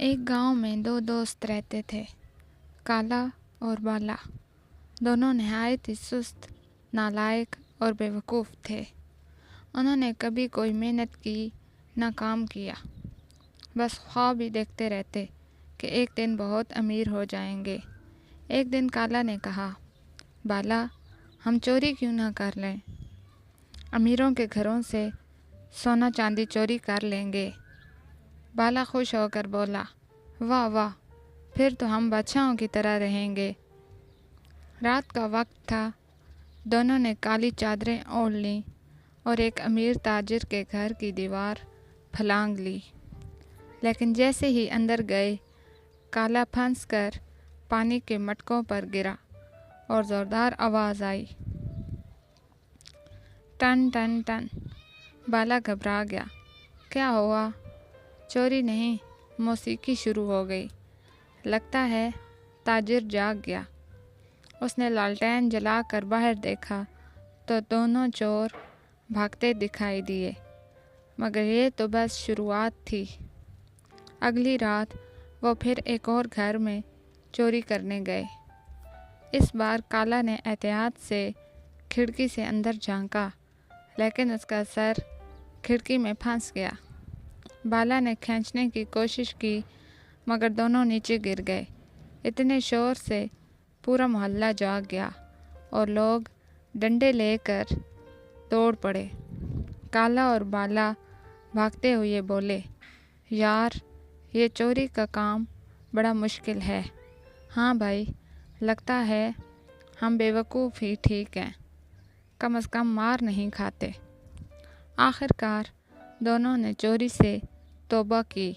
ایک گاؤں میں دو دوست رہتے تھے، کالا اور بالا۔ دونوں نہایت ہی سست، نالائق اور بیوقوف تھے۔ انہوں نے کبھی کوئی محنت کی نہ کام کیا، بس خواب ہی دیکھتے رہتے کہ ایک دن بہت امیر ہو جائیں گے۔ ایک دن کالا نے کہا، بالا، ہم چوری کیوں نہ کر لیں؟ امیروں کے گھروں سے سونا چاندی چوری کر لیں گے۔ بالا خوش ہو کر بولا، واہ واہ، پھر تو ہم بادشاہوں کی طرح رہیں گے۔ رات کا وقت تھا، دونوں نے کالی چادریں اوڑھ لیں اور ایک امیر تاجر کے گھر کی دیوار پھلانگ لی۔ لیکن جیسے ہی اندر گئے، کالا پھنس کر پانی کے مٹکوں پر گرا اور زوردار آواز آئی، ٹن ٹن ٹن۔ بالا گھبرا گیا۔ کیا ہوا؟ چوری نہیں، موسیقی شروع ہو گئی۔ لگتا ہے تاجر جاگ گیا۔ اس نے لالٹین جلا کر باہر دیکھا تو دونوں چور بھاگتے دکھائی دیے، مگر یہ تو بس شروعات تھی۔ اگلی رات وہ پھر ایک اور گھر میں چوری کرنے گئے۔ اس بار کالا نے احتیاط سے کھڑکی سے اندر جھانکا، لیکن اس کا سر کھڑکی میں پھنس گیا۔ بالا نے کھینچنے کی کوشش کی، مگر دونوں نیچے گر گئے۔ اتنے شور سے پورا محلہ جاگ گیا اور لوگ ڈنڈے لے کر دوڑ پڑے۔ کالا اور بالا بھاگتے ہوئے بولے، یار، یہ چوری کا کام بڑا مشکل ہے۔ ہاں بھائی، لگتا ہے ہم بیوقوف ہی ٹھیک ہیں، کم از کم مار نہیں کھاتے۔ آخر کار دونوں نے چوری سے توبہ کی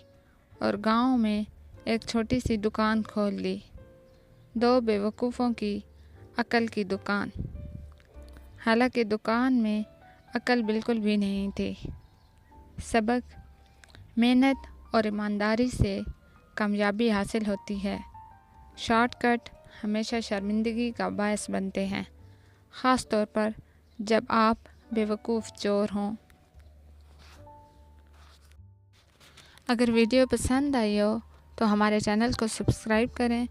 اور گاؤں میں ایک چھوٹی سی دکان کھول لی۔ دو بیوقوفوں کی عقل کی دکان۔ حالانکہ دکان میں عقل بالکل بھی نہیں تھی۔ سبق: محنت اور ایمانداری سے کامیابی حاصل ہوتی ہے۔ شارٹ کٹ ہمیشہ شرمندگی کا باعث بنتے ہیں، خاص طور پر جب آپ بیوقوف چور ہوں۔ اگر ویڈیو پسند آئی ہو تو ہمارے چینل کو سبسکرائب کریں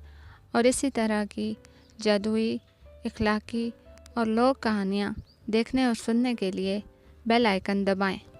اور اسی طرح کی جادوئی، اخلاقی اور لوک کہانیاں دیکھنے اور سننے کے لیے بیل آئیکن دبائیں۔